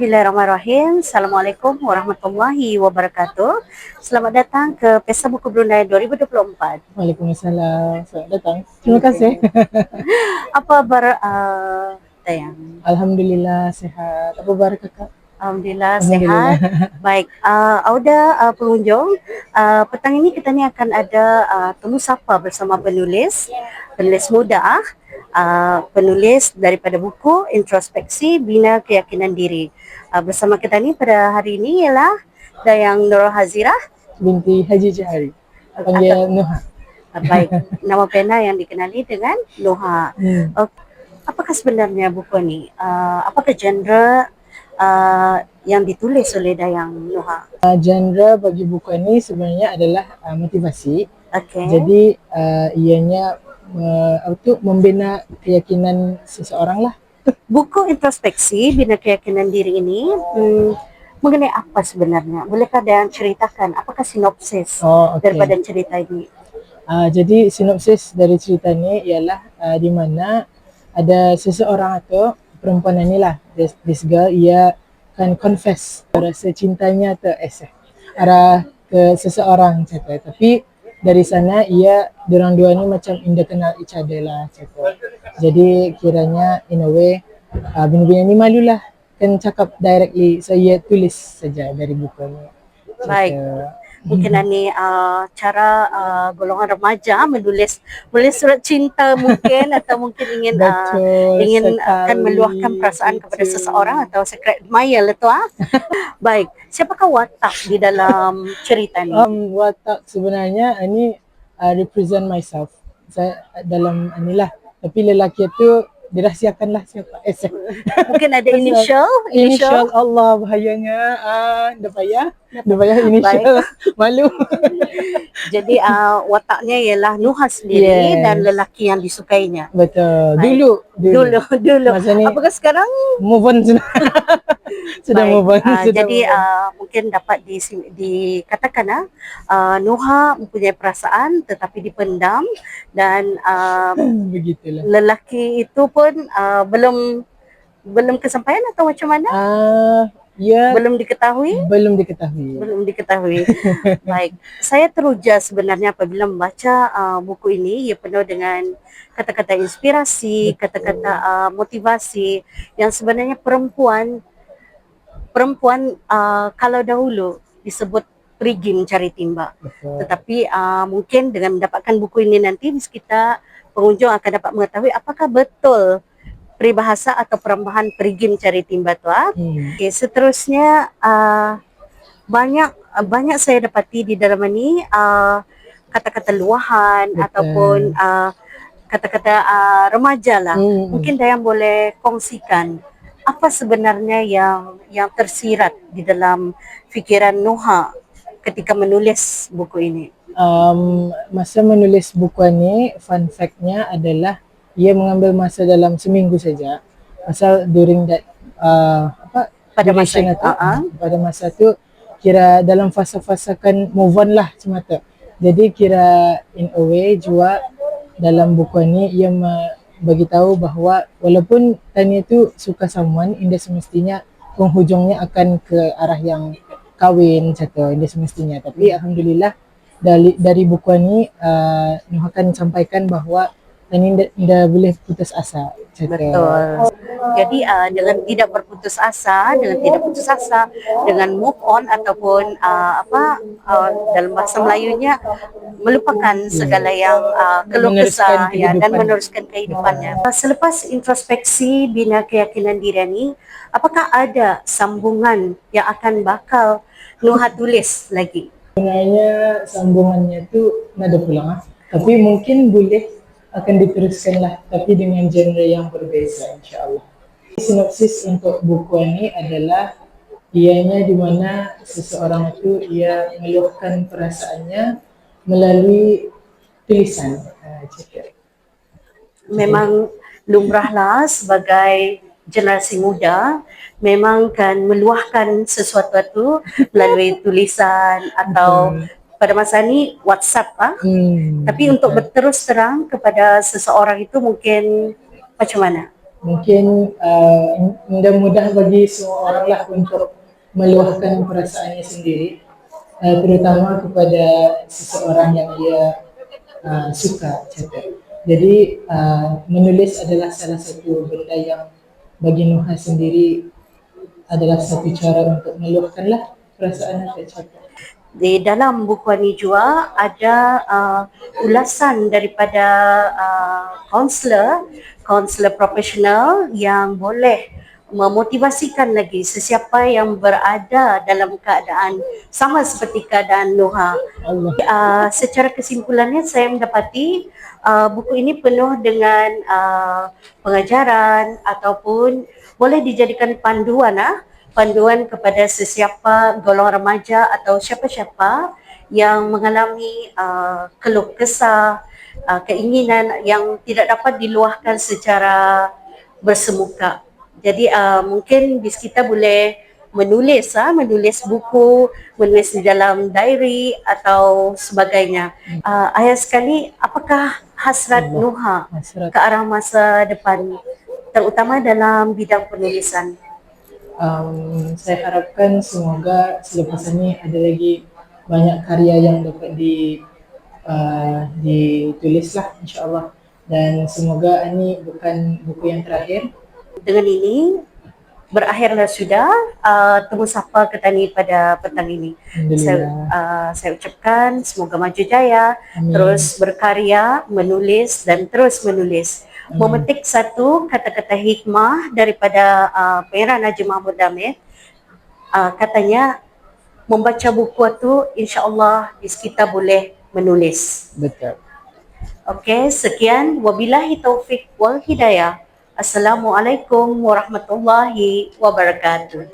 Bismillahirrahmanirrahim. Assalamualaikum warahmatullahi wabarakatuh. Selamat datang ke Pesta Buku Brunei 2024. Waalaikumsalam, selamat datang. Terima kasih. Apa kabar Dayang? Alhamdulillah sehat. Apa kabar kakak? Alhamdulillah Alhamdulillah. sehat. Baik, Auda pengunjung, petang ini kita ni akan ada temu sapa bersama penulis muda, penulis daripada buku Introspeksi Bina Keyakinan Diri. Bersama kita ni pada hari ini ialah Dayang Nurul Hazirah Binti Haji Jahari. Panggil Nuha. Baik, nama pena yang dikenali dengan Nuha. Apakah sebenarnya buku ni? Apakah genre yang ditulis oleh Dayang Nuha? Genre bagi buku ini sebenarnya adalah motivasi. Okay. Jadi ianya untuk membina keyakinan seseorang lah. Buku Introspeksi Bina Keyakinan Diri ini mengenai apa sebenarnya? Bolehkah Dayang ceritakan apakah sinopsis daripada cerita ini? Jadi sinopsis dari cerita ini ialah di mana ada seseorang atau perempuan inilah, this girl, ia akan confess rasa cintanya arah ke seseorang cakap. Tapi dari sana diorang dua ni macam indah kenal each other lah cakap. Jadi kiranya in a way bini-bini ni malulah kan cakap directly, so ia tulis saja dari buku ni. Baik. Mungkin ini cara golongan remaja menulis surat cinta mungkin atau mungkin ingin akan meluahkan perasaan kepada seseorang atau secret admirer tu. Baik, siapakah watak di dalam cerita ni? Watak sebenarnya ini represent myself. Saya dalam inilah, tapi lelaki itu dirahsiakanlah siapa. Mungkin ada initial Allah bahayanya. Dah payah initial. Malu. Jadi wataknya ialah Nuha sendiri dan lelaki yang disukainya. Betul. Dulu. Masa ni, apakah sekarang? Move on sudah. Sudah move on. Jadi mungkin dapat dikatakan Nuha mempunyai perasaan tetapi dipendam dan begitulah. Lelaki itu pun belum kesampaian atau macam mana? Belum diketahui. Baik, saya teruja sebenarnya apabila membaca buku ini. Ia penuh dengan kata-kata inspirasi, kata-kata motivasi yang sebenarnya perempuan kalau dahulu disebut pergi mencari timba. Tetapi mungkin dengan mendapatkan buku ini nanti kita pengunjung akan dapat mengetahui apakah betul peribahasa atau perumpamaan pergi mencari timba tu. Okay, seterusnya banyak saya dapati di dalam ini kata-kata luahan ataupun kata-kata remaja lah. Mungkin Dayang boleh kongsikan apa sebenarnya yang tersirat di dalam fikiran Nuha ketika menulis buku ini? Masa menulis buku ini, fun fact-nya adalah ia mengambil masa dalam seminggu saja. Pasal during that pada masa tu kira dalam fasa-fasa kan move on lah semata. Jadi kira in a way juga dalam buku ini ia bagi tahu bahawa walaupun Tania tu suka someone, indah semestinya penghujungnya akan ke arah yang kahwin satu, indah semestinya. Tapi alhamdulillah dari buku ini Nuha akan sampaikan bahawa Tania dah boleh putus asa. Betul. Jadi dengan tidak berputus asa, dengan move on ataupun dalam bahasa Melayunya melupakan segala yang keluh kesah dan meneruskan kehidupannya. Selepas introspeksi bina keyakinan diri ini, apakah ada sambungan yang akan bakal Nuha tulis lagi? Sebenarnya sambungannya tu nada pulang tapi mungkin boleh akan diteruskan lah, tapi dengan genre yang berbeza insyaAllah. Sinopsis untuk buku ini adalah ianya di mana seseorang itu ia meluahkan perasaannya melalui tulisan. Memang lumrahlah sebagai generasi muda memang kan meluahkan sesuatu itu melalui tulisan atau pada masa ni WhatsApp tapi untuk berterus terang kepada seseorang itu mungkin macam mana? mungkin mudah-mudah bagi semua orang lah untuk meluahkan perasaannya sendiri, terutama kepada seseorang yang dia suka catat. Jadi menulis adalah salah satu benda yang bagi Nuha sendiri adalah satu cara untuk meluahkanlah perasaan yang tercapai. Di dalam buku ini juga ada ulasan daripada kaunselor profesional yang boleh memotivasikan lagi sesiapa yang berada dalam keadaan sama seperti keadaan Nuha. Allah. Secara kesimpulannya saya mendapati buku ini penuh dengan pengajaran ataupun boleh dijadikan panduan kepada sesiapa golongan remaja atau siapa-siapa yang mengalami keluh kesah, keinginan yang tidak dapat diluahkan secara bersemuka. Jadi mungkin bis kita boleh menulis buku, menulis di dalam diary atau sebagainya. Ayah sekali, apakah hasrat Nuha ke arah masa depan, terutama dalam bidang penulisan? Saya harapkan semoga selepas ini ada lagi banyak karya yang dapat ditulis lah, insyaAllah. Dan semoga ini bukan buku yang terakhir. Dengan ini berakhirlah sudah temu sapa Ketani pada petang ini. Saya ucapkan semoga maju jaya, terus berkarya, menulis dan terus menulis. Memetik satu kata-kata hikmah daripada Pengarah Najib Mahmud Damit. Katanya, membaca buku itu insya-Allah kita boleh menulis. Betul. Okey, sekian. Wabillahi taufik wal hidayah. Assalamualaikum warahmatullahi wabarakatuh.